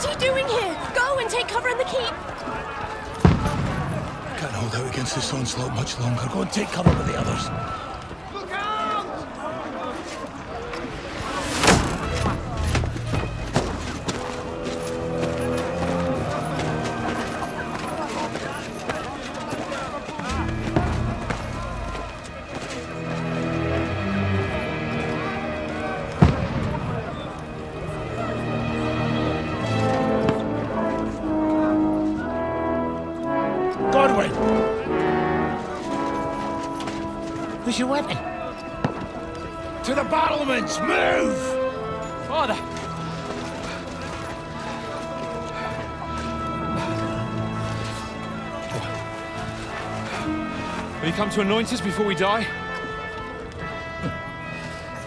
What are you doing here? Go and take cover in the keep! Can't hold out against this onslaught much longer. Go and take cover with the others. Where's your weapon? To the battlements! Move! Father! Will you come to anoint us before we die?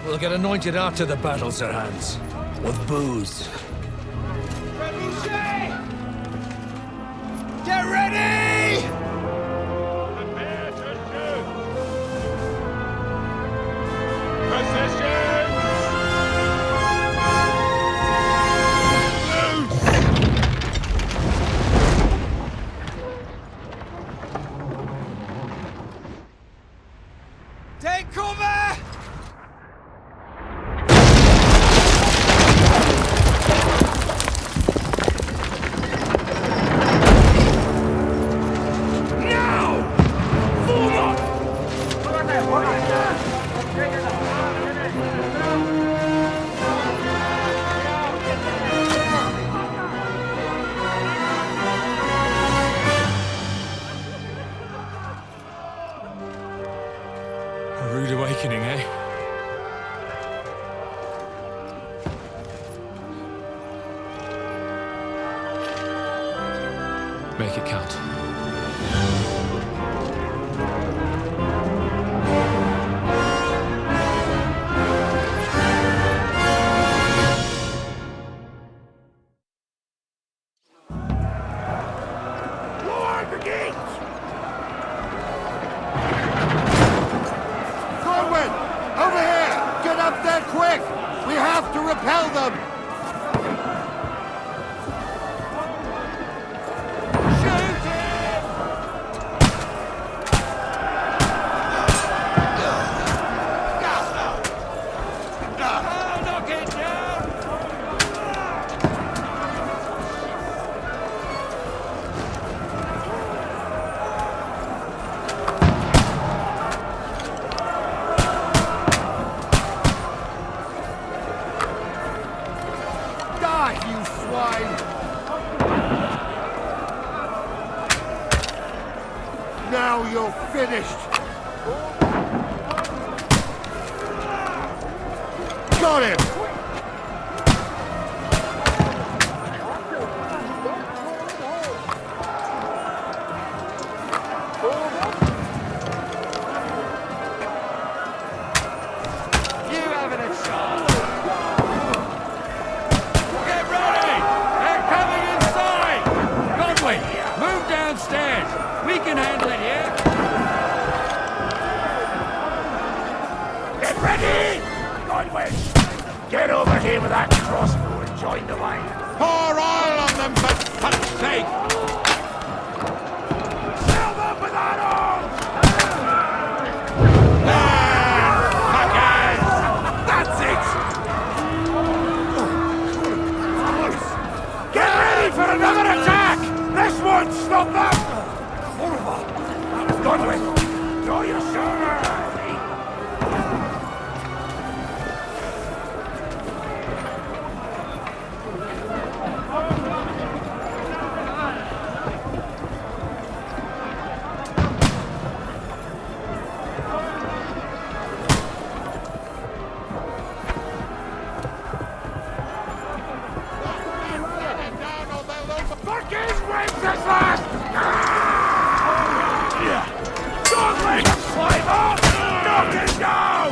We'll get anointed after the battles are hands. With booze. Get ready! Prepare to shoot! Positions! Take cover! A rude awakening, eh? Make it count. Lower the gates! Corwin! Over here! Get up there quick! We have to repel them! Shoot him! Knock it down! Die, you swine! Now you're finished! Got him! You having a shot? Get ready! They're coming inside! Godwin, move downstairs! We can handle it here! Get ready! Godwin! Get over here with that crossbow and join the line. Pour oil on them, for fuck's sake! Fill them with arrows! Fuckers! That's it! Get ready for another attack! This won't stop them! Godwin, draw your sword! Fucking Wenceslas! Godwin! Climb up! Knock it down!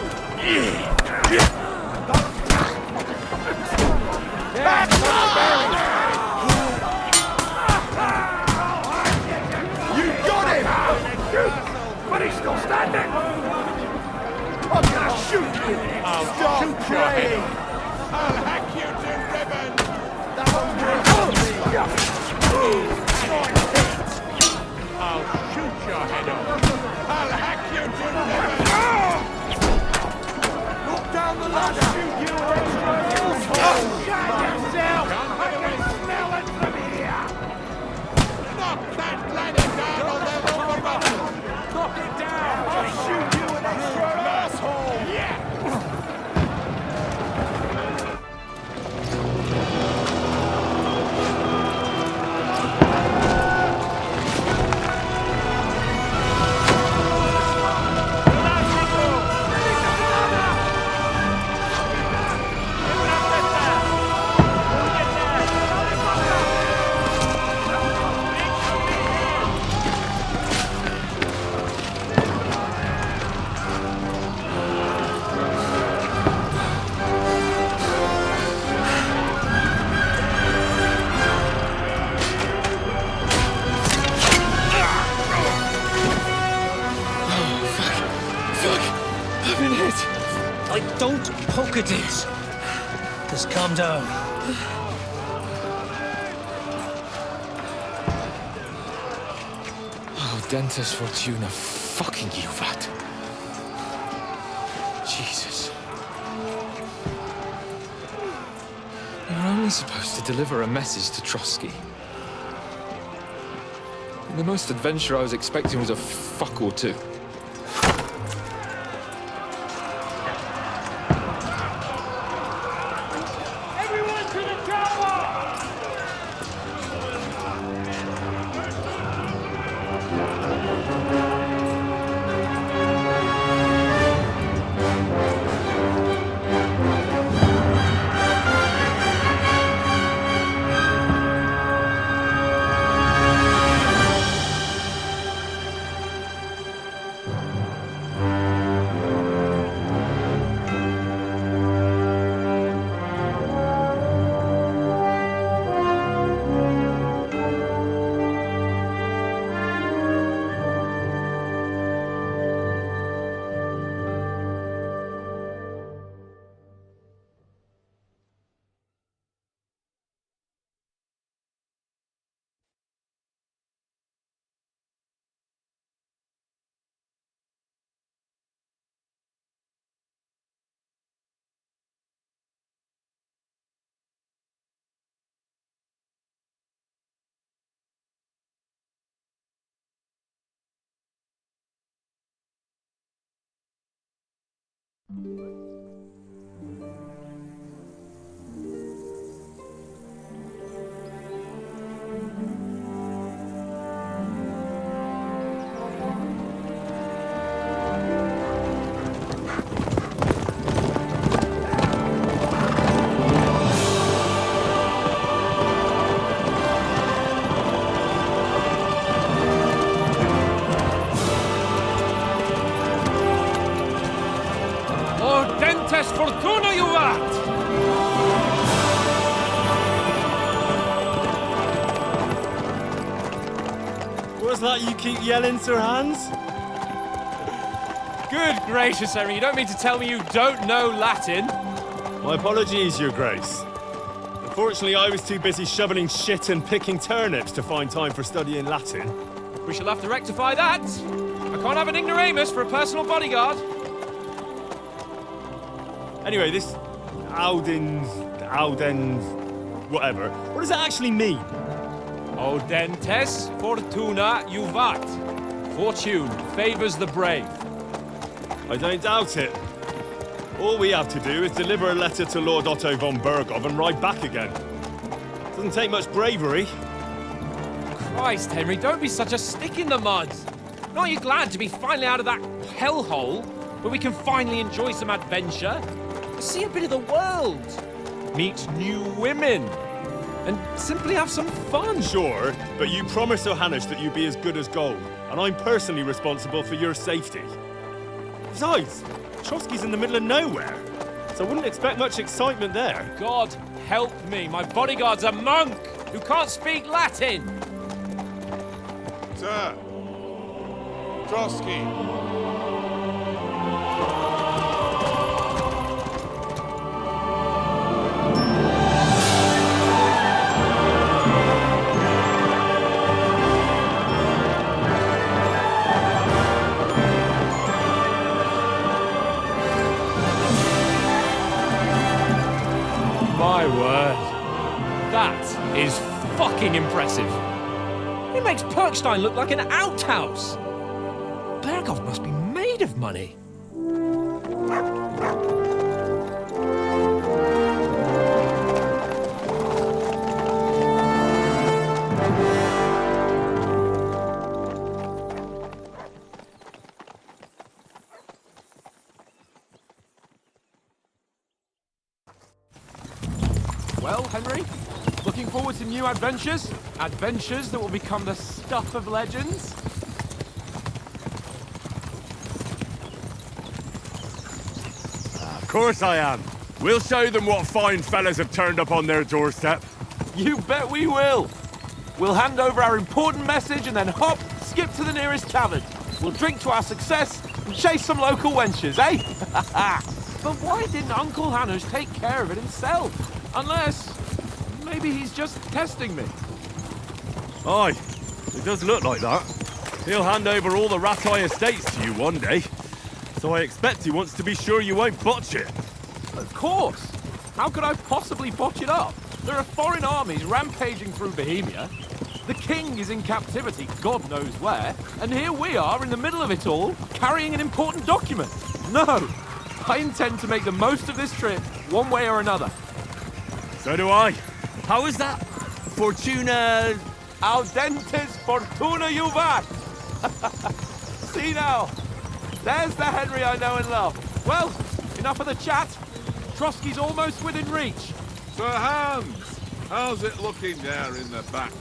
You got him! But he's still standing! I'm gonna shoot you! Stop praying! I'll hack you to ribbons! Don't poke at it. Just calm down. Oh, Dentes Fortuna, fucking you, Vat. Jesus. You're only supposed to deliver a message to Trotsky. And the most adventure I was expecting was a fuck or two. Fortuna, you vat! What's that you keep yelling, Sir Hans? Good gracious, Henry, you don't mean to tell me you don't know Latin? My apologies, Your Grace. Unfortunately, I was too busy shoveling shit and picking turnips to find time for studying Latin. We shall have to rectify that. I can't have an ignoramus for a personal bodyguard. Anyway, this Audens, whatever. What does that actually mean? Audentes Fortuna Juvat. Fortune favors the brave. I don't doubt it. All we have to do is deliver a letter to Lord Otto von Bergov and ride back again. Doesn't take much bravery. Christ, Henry, don't be such a stick in the mud. Aren't you glad to be finally out of that hellhole where we can finally enjoy some adventure? See a bit of the world, meet new women, and simply have some fun. Sure, but you promised Johannes that you'd be as good as gold, and I'm personally responsible for your safety. Besides, Trotsky's in the middle of nowhere, so I wouldn't expect much excitement there. God help me, my bodyguard's a monk who can't speak Latin. Sir, Trotsky. My word. That is fucking impressive. It makes Perkstein look like an outhouse. Berghoff must be made of money. Well, Henry, looking forward to new adventures? Adventures that will become the stuff of legends? Of course I am. We'll show them what fine fellas have turned up on their doorstep. You bet we will. We'll hand over our important message and then hop, skip to the nearest tavern. We'll drink to our success and chase some local wenches, eh? But why didn't Uncle Hanush take care of it himself? Unless, maybe he's just testing me. Aye, it does look like that. He'll hand over all the Ratai estates to you one day. So I expect he wants to be sure you won't botch it. Of course. How could I possibly botch it up? There are foreign armies rampaging through Bohemia. The king is in captivity, God knows where. And here we are in the middle of it all, carrying an important document. No, I intend to make the most of this trip, one way or another. So do I. How is that? Fortuna... Audentes fortuna juvat! See now, there's the Henry I know and love. Well, enough of the chat. Trotsky's almost within reach. Sir Hans, how's it looking there in the back?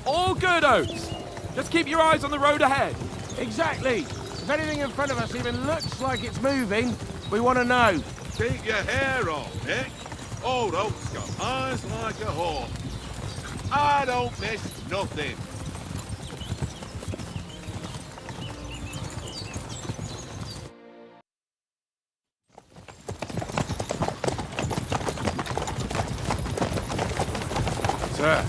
All good, Oates. Just keep your eyes on the road ahead. Exactly. If anything in front of us even looks like it's moving, we want to know. Keep your hair on, Nick. Old Oak's got eyes like a hawk. I don't miss nothing. Sir.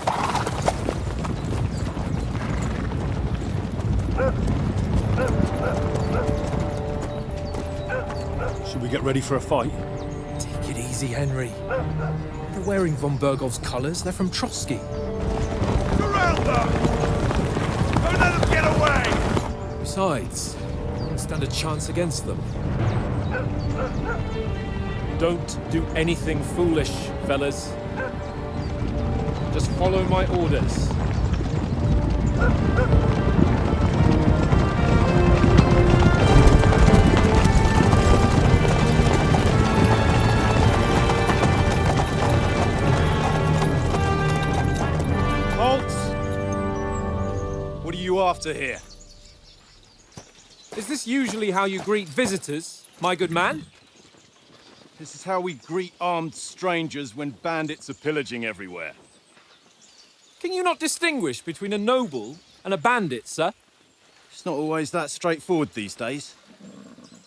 Should we get ready for a fight? Take it easy, Henry. They're wearing von Berghoff's colours. They're from Trotsky. Surround them! Don't let them get away! Besides, we won't stand a chance against them. Don't do anything foolish, fellas. Just follow my orders. What are you after here? Is this usually how you greet visitors, my good man? This is how we greet armed strangers when bandits are pillaging everywhere. Can you not distinguish between a noble and a bandit, sir? It's not always that straightforward these days.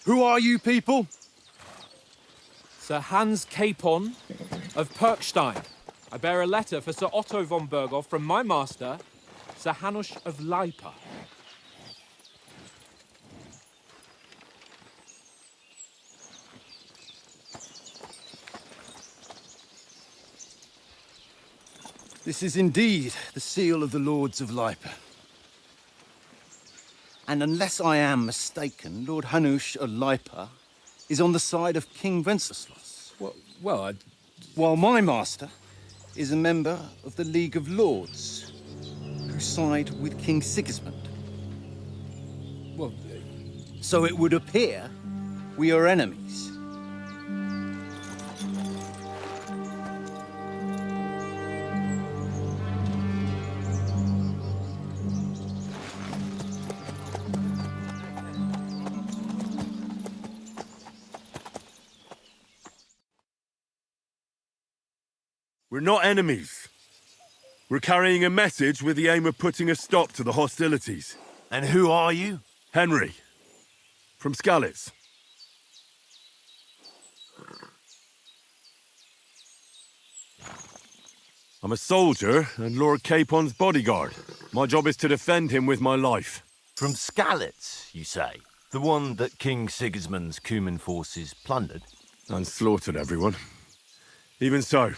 Who are you people? Sir Hans Capon of Perkstein. I bear a letter for Sir Otto von Berghoff from my master, Sir Hanush of Lipa. This is indeed the seal of the Lords of Lipa. And unless I am mistaken, Lord Hanush of Lipa is on the side of King Wenceslas. Well, While my master is a member of the League of Lords, who side with King Sigismund. well, So it would appear we are enemies. We're not enemies. We're carrying a message with the aim of putting a stop to the hostilities. And who are you? Henry. From Skalitz. I'm a soldier and Lord Capon's bodyguard. My job is to defend him with my life. From Skalitz, you say? The one that King Sigismund's Cuman forces plundered? And slaughtered everyone. Even so,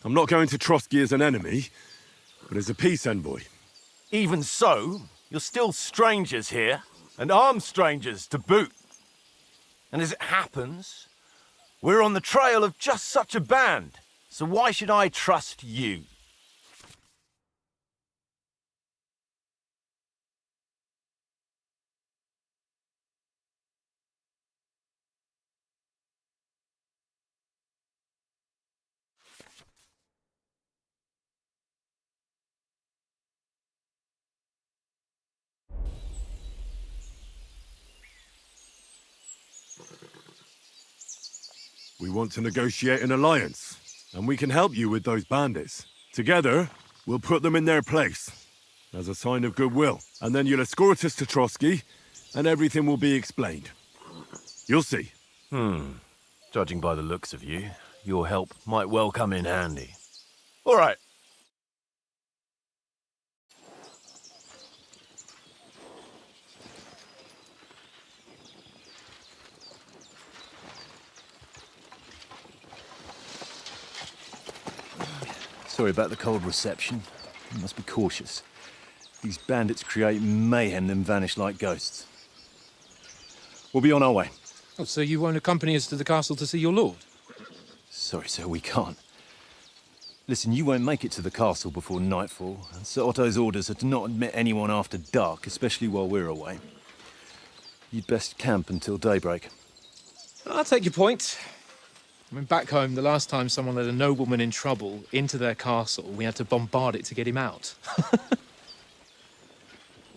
I'm not going to Trotsky as an enemy, but as a peace envoy. Even so, you're still strangers here, and armed strangers to boot. And as it happens, we're on the trail of just such a band, so why should I trust you? We want to negotiate an alliance, and we can help you with those bandits. Together, we'll put them in their place, as a sign of goodwill. And then you'll escort us to Trotsky, and everything will be explained. You'll see. Judging by the looks of you, your help might well come in handy. All right. Sorry about the cold reception. You must be cautious. These bandits create mayhem, then vanish like ghosts. We'll be on our way. Oh, so you won't accompany us to the castle to see your lord? Sorry, sir, we can't. Listen, you won't make it to the castle before nightfall, and Sir Otto's orders are to not admit anyone after dark, especially while we're away. You'd best camp until daybreak. I'll take your point. I mean, back home, the last time someone let a nobleman in trouble into their castle, we had to bombard it to get him out.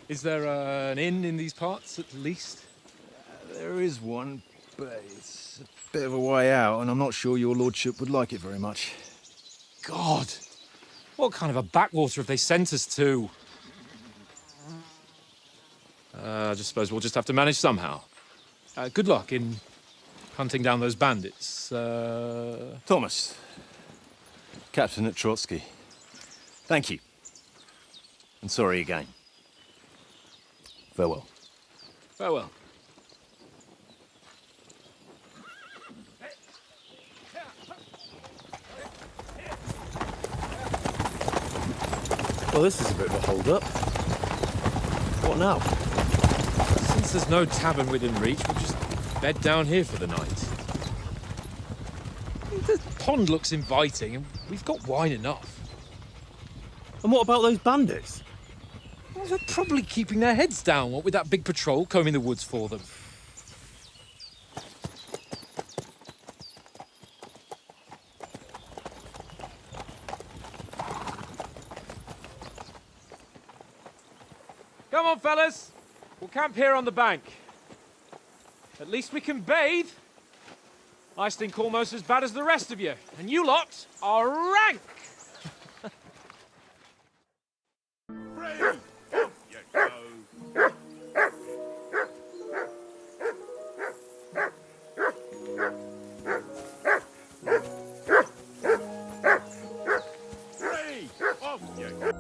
Is there an inn in these parts, at least? There is one, but it's a bit of a way out, and I'm not sure your lordship would like it very much. God! What kind of a backwater have they sent us to? I just suppose we'll just have to manage somehow. Good luck in hunting down those bandits. Thomas, captain at Trotsky. Thank you. And sorry again. Farewell. Farewell. Well, this is a bit of a hold-up. What now? Since there's no tavern within reach, we'll just bed down here for the night. The pond looks inviting, and we've got wine enough. And what about those bandits? Well, they're probably keeping their heads down, what with that big patrol combing the woods for them. Come on, fellas. We'll camp here on the bank. At least we can bathe. I stink almost as bad as the rest of you, and you lot are rank. Brave! Off you go! Brave! Off you go!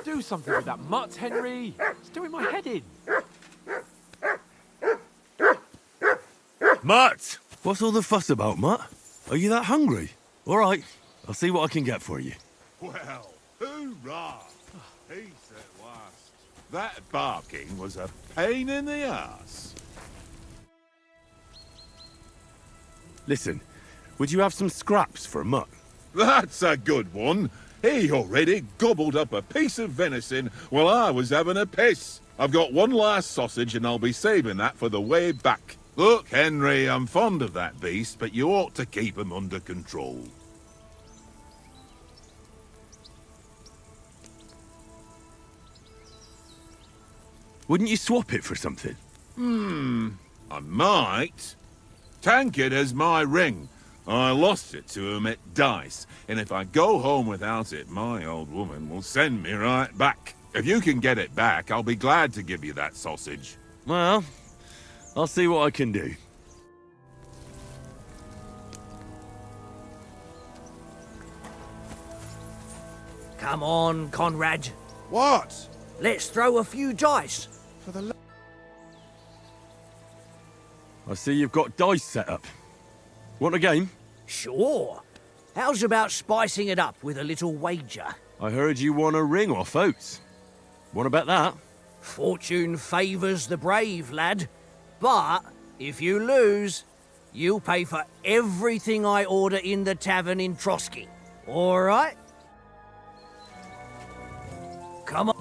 Do something with that mutt, Henry. It's doing my head in. Mutt! What's all the fuss about, Mutt? Are you that hungry? All right, I'll see what I can get for you. Well, hoorah! Peace at last. That barking was a pain in the ass. Listen, would you have some scraps for Mutt? That's a good one. He already gobbled up a piece of venison while I was having a piss. I've got one last sausage and I'll be saving that for the way back. Look, Henry, I'm fond of that beast, but you ought to keep him under control. Wouldn't you swap it for something? I might. Tankard has my ring. I lost it to him at dice, and if I go home without it, my old woman will send me right back. If you can get it back, I'll be glad to give you that sausage. Well, I'll see what I can do. Come on, Conrad. What? Let's throw a few dice. For the I see you've got dice set up. Want a game? Sure. How's about spicing it up with a little wager? I heard you won a ring off Oates. Want to bet that? Fortune favours the brave, lad. But if you lose, you'll pay for everything I order in the tavern in Trotsky. All right? Come on.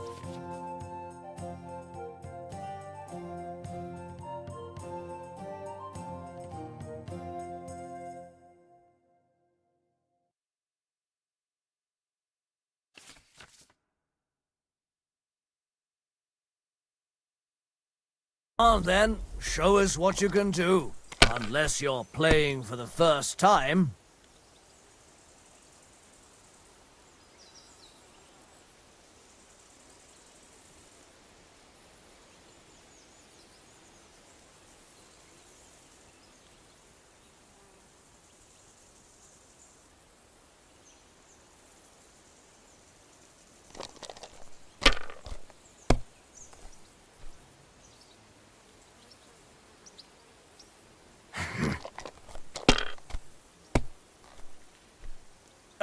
On then, show us what you can do. Unless you're playing for the first time.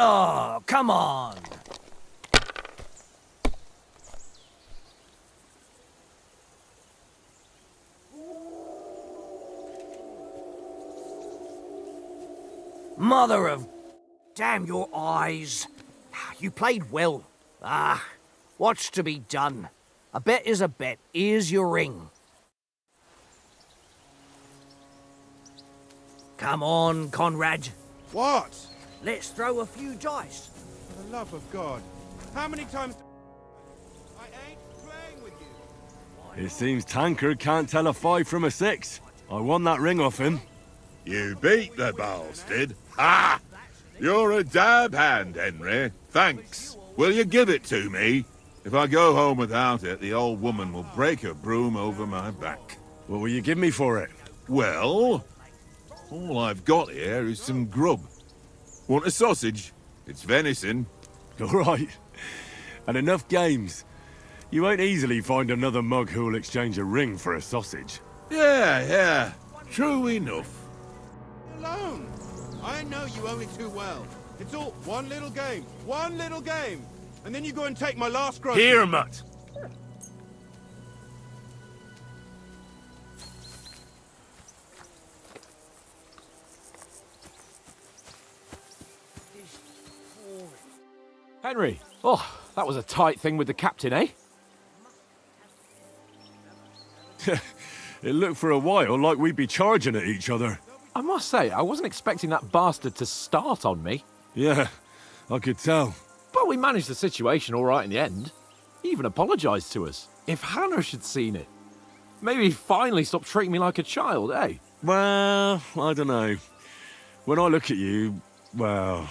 Oh, come on! Mother of... Damn your eyes. You played well. What's to be done? A bet is a bet. Here's your ring. Come on, Conrad. What? Let's throw a few dice. For the love of God. How many times... I ain't playing with you. It seems Tankard can't tell a 5 from a 6. I won that ring off him. You beat the bastard. Ha! You're a dab hand, Henry. Thanks. Will you give it to me? If I go home without it, the old woman will break her broom over my back. What will you give me for it? Well, all I've got here is some grub. Want a sausage? It's venison. All right. And enough games. You won't easily find another mug who'll exchange a ring for a sausage. Yeah. True enough. Alone. I know you only too well. It's all one little game. One little game. And then you go and take my last grocery. Here, Mutt. Henry, oh, that was a tight thing with the captain, eh? It looked for a while like we'd be charging at each other. I must say, I wasn't expecting that bastard to start on me. Yeah, I could tell. But we managed the situation all right in the end. He even apologised to us. If Hannah had seen it. Maybe he'd finally stop treating me like a child, eh? Well, I don't know. When I look at you, well...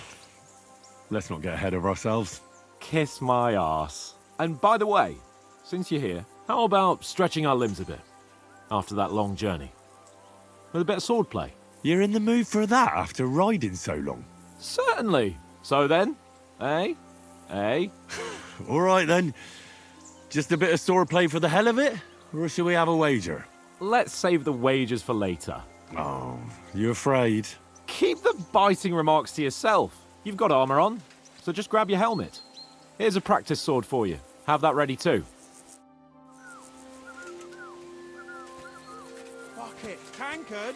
Let's not get ahead of ourselves. Kiss my arse. And by the way, since you're here, how about stretching our limbs a bit? After that long journey. With a bit of swordplay. You're in the mood for that after riding so long? Certainly. So then, eh? All right then. Just a bit of swordplay for the hell of it? Or shall we have a wager? Let's save the wagers for later. Oh, you afraid? Keep the biting remarks to yourself. You've got armor on, so just grab your helmet. Here's a practice sword for you. Have that ready too. Fuck it, Tankard.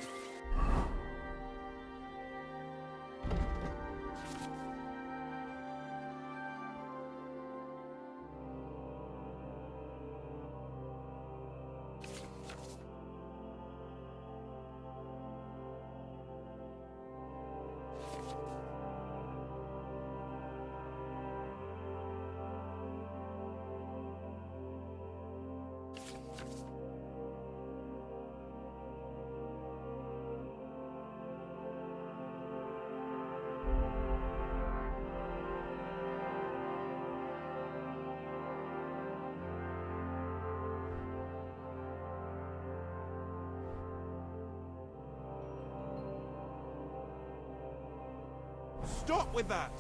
Stop with that!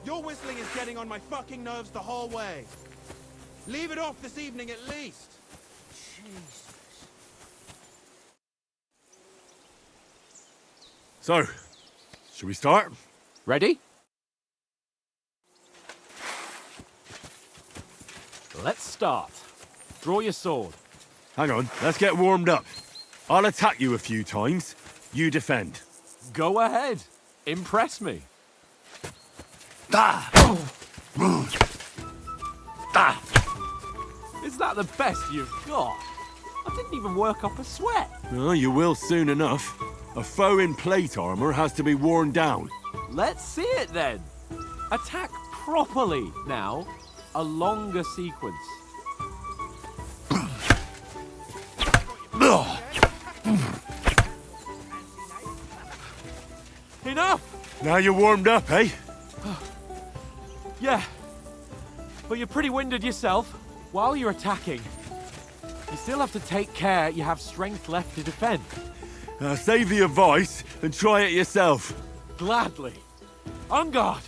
Your whistling is getting on my fucking nerves the whole way. Leave it off this evening at least. Jesus. So, should we start? Ready? Let's start. Draw your sword. Hang on, let's get warmed up. I'll attack you a few times. You defend. Go ahead. Impress me. Is that the best you've got? I didn't even work up a sweat. Oh, you will soon enough. A foe in plate armor has to be worn down. Let's see it then. Attack properly now. A longer sequence. Enough! Now you're warmed up, eh? Yeah. But you're pretty winded yourself. While you're attacking, you still have to take care you have strength left to defend. Save the advice and try it yourself. Gladly. On guard.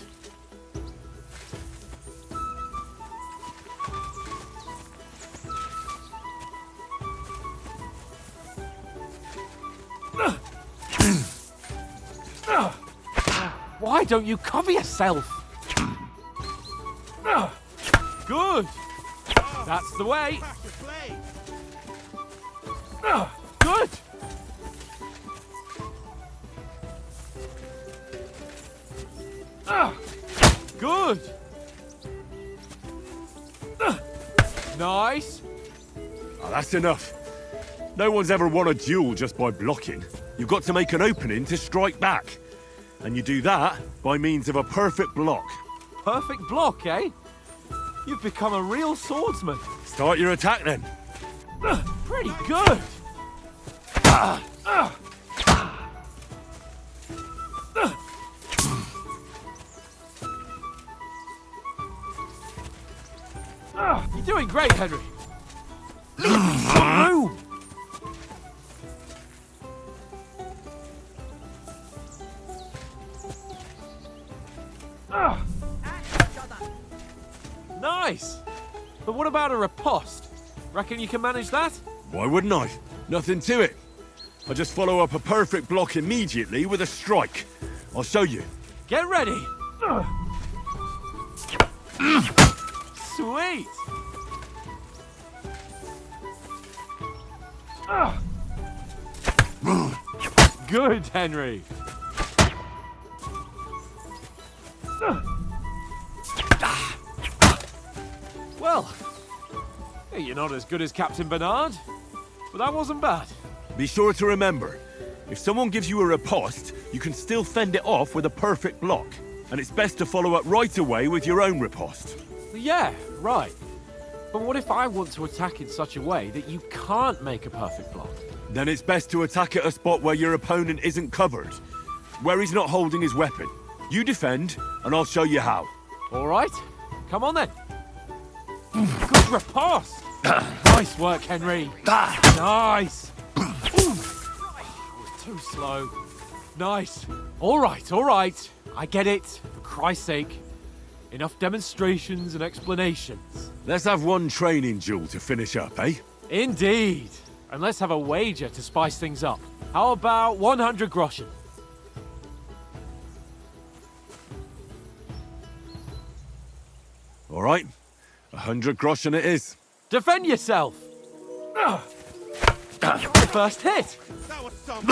Why don't you cover yourself? Good. That's the way. Good. Good. Nice. Oh, that's enough. No one's ever won a duel just by blocking. You've got to make an opening to strike back. And you do that by means of a perfect block. Perfect block, eh? You've become a real swordsman. Start your attack then. Pretty good. You're doing great, Henry. Leave me some room. Nice. But what about a riposte? Reckon you can manage that? Why wouldn't I? Nothing to it. I just follow up a perfect block immediately with a strike. I'll show you. Get ready. Sweet. Good, Henry. Well, you're not as good as Captain Bernard, but that wasn't bad. Be sure to remember, if someone gives you a riposte, you can still fend it off with a perfect block. And it's best to follow up right away with your own riposte. Yeah, right. But what if I want to attack in such a way that you can't make a perfect block? Then it's best to attack at a spot where your opponent isn't covered, where he's not holding his weapon. You defend, and I'll show you how. All right, come on then. Good riposte. Nice work, Henry. Nice. Ooh. Too slow. Nice. All right. I get it, for Christ's sake. Enough demonstrations and explanations. Let's have one training duel to finish up, eh? Indeed. And let's have a wager to spice things up. How about 100 groschen? All right. 100 groschen it is. Defend yourself! First hit! That was some...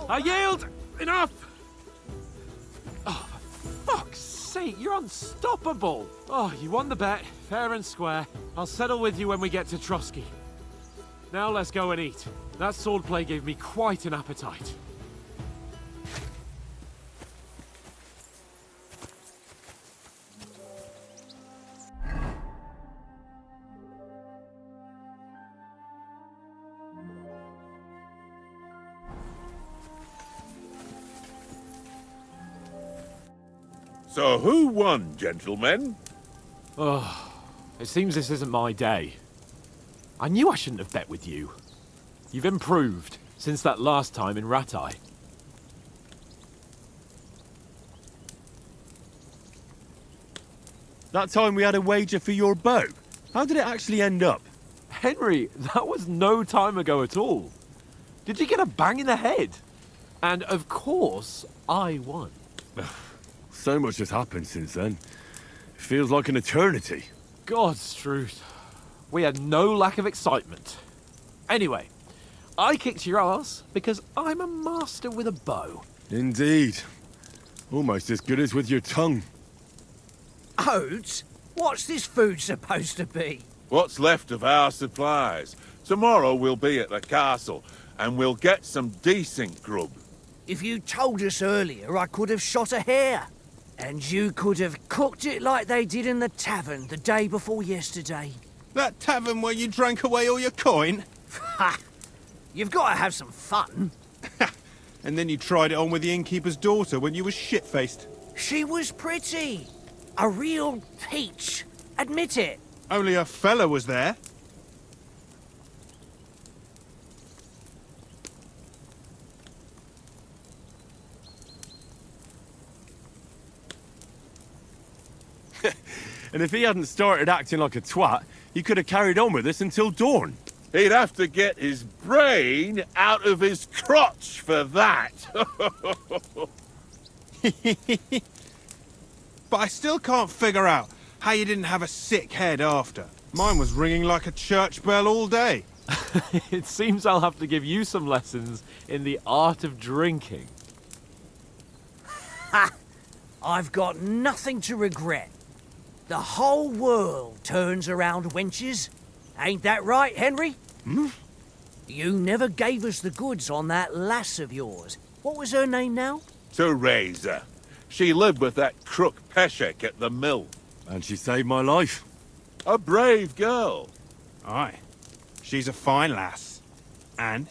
I yield! Enough! Oh, for fuck's sake, you're unstoppable! Oh, you won the bet, fair and square. I'll settle with you when we get to Trotsky. Now let's go and eat. That swordplay gave me quite an appetite. So who won, gentlemen? Oh, it seems this isn't my day. I knew I shouldn't have bet with you. You've improved since that last time in Ratai. That time we had a wager for your bow. How did it actually end up? Henry, that was no time ago at all. Did you get a bang in the head? And of course, I won. So much has happened since then. It feels like an eternity. God's truth. We had no lack of excitement. Anyway, I kicked your ass because I'm a master with a bow. Indeed. Almost as good as with your tongue. Oates? What's this food supposed to be? What's left of our supplies. Tomorrow we'll be at the castle, and we'll get some decent grub. If you told us earlier, I could have shot a hare. And you could have cooked it like they did in the tavern the day before yesterday. That tavern where you drank away all your coin? Ha! You've got to have some fun. And then you tried it on with the innkeeper's daughter when you were shit-faced. She was pretty. A real peach. Admit it. Only a fella was there. And if he hadn't started acting like a twat, he could have carried on with us until dawn. He'd have to get his brain out of his crotch for that. But I still can't figure out how you didn't have a sick head after. Mine was ringing like a church bell all day. It seems I'll have to give you some lessons in the art of drinking. Ha! I've got nothing to regret. The whole world turns around wenches. Ain't that right, Henry? Hmm? You never gave us the goods on that lass of yours. What was her name now? Teresa. She lived with that crook Peshek at the mill. And she saved my life. A brave girl. Aye. She's a fine lass. And?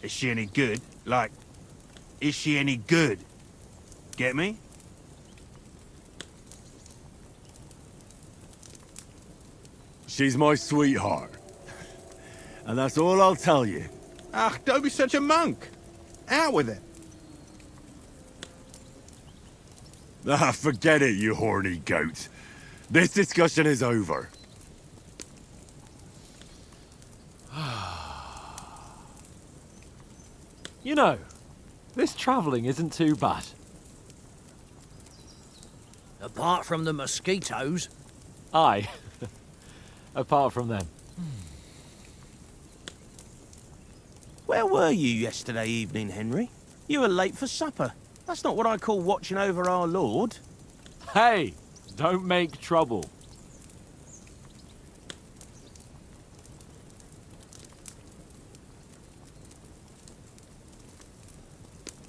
Is she any good? Like, is she any good? Get me? She's my sweetheart. And that's all I'll tell you. Ah, don't be such a monk. Out with it. Ah, forget it, you horny goat. This discussion is over. You know, this travelling isn't too bad. Apart from the mosquitoes. Aye. Apart from them. Where were you yesterday evening, Henry? You were late for supper. That's not what I call watching over our Lord. Hey, don't make trouble.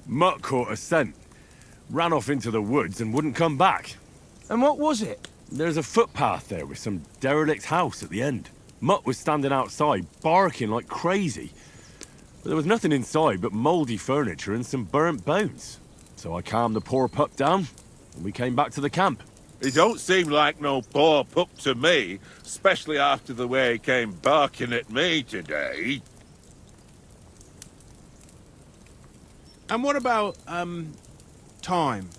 Mutt caught a scent, ran off into the woods and wouldn't come back. And what was it? There's a footpath there with some derelict house at the end. Mutt was standing outside, barking like crazy. But there was nothing inside but mouldy furniture and some burnt bones. So I calmed the poor pup down, and we came back to the camp. He don't seem like no poor pup to me, especially after the way he came barking at me today. And what about, time,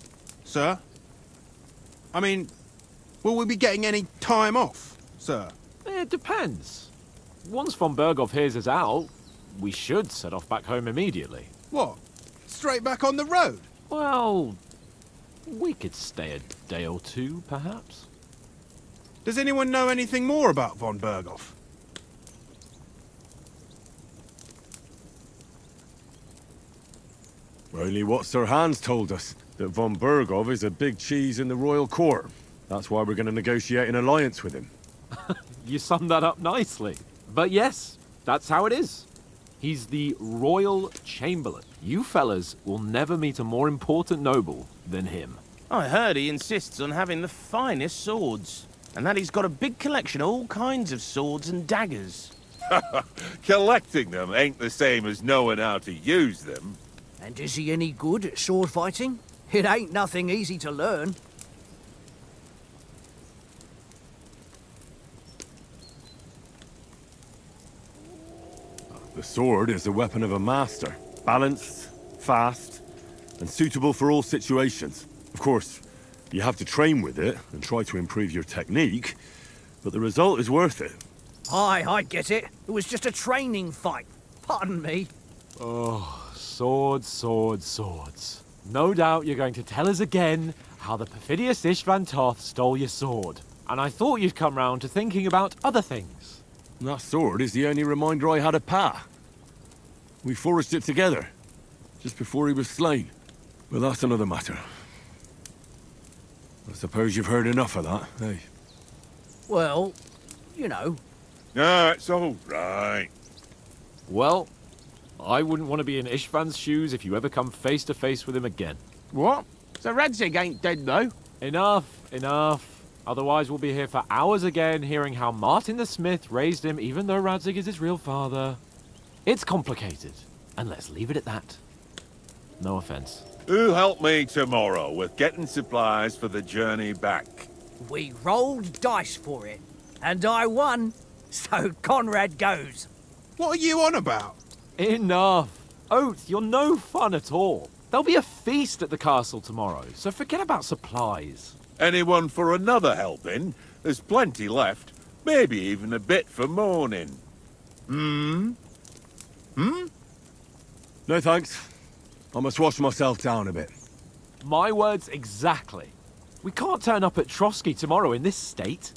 sir? I mean, will we be getting any time off, sir? It depends. Once von Berghoff hears us out, we should set off back home immediately. What? Straight back on the road? Well, we could stay a day or two, perhaps. Does anyone know anything more about von Berghoff? Only what Sir Hans told us, that von Berghoff is a big cheese in the royal court. That's why we're going to negotiate an alliance with him. You summed that up nicely. But yes, that's how it is. He's the Royal Chamberlain. You fellas will never meet a more important noble than him. I heard he insists on having the finest swords, and that he's got a big collection of all kinds of swords and daggers. Collecting them ain't the same as knowing how to use them. And is he any good at sword fighting? It ain't nothing easy to learn. The sword is the weapon of a master. Balanced, fast, and suitable for all situations. Of course, you have to train with it and try to improve your technique, but the result is worth it. Aye, I get it. It was just a training fight. Pardon me. Oh, swords, swords, swords. No doubt you're going to tell us again how the perfidious Istvan Toth stole your sword. And I thought you'd come round to thinking about other things. That sword is the only reminder I had of Pa. We forged it together, just before he was slain. But that's another matter. I suppose you've heard enough of that, eh? Well, you know. No, it's all right. Well, I wouldn't want to be in Istvan's shoes if you ever come face to face with him again. What? So Radzig ain't dead, though? Enough, enough. Otherwise we'll be here for hours again hearing how Martin the Smith raised him even though Radzig is his real father. It's complicated, and let's leave it at that. No offense. Who'll help me tomorrow with getting supplies for the journey back? We rolled dice for it, and I won, so Conrad goes. What are you on about? Enough. Oath, you're no fun at all. There'll be a feast at the castle tomorrow, so forget about supplies. Anyone for another helping? There's plenty left. Maybe even a bit for morning. Hmm? No thanks. I must wash myself down a bit. My words exactly. We can't turn up at Trotsky tomorrow in this state.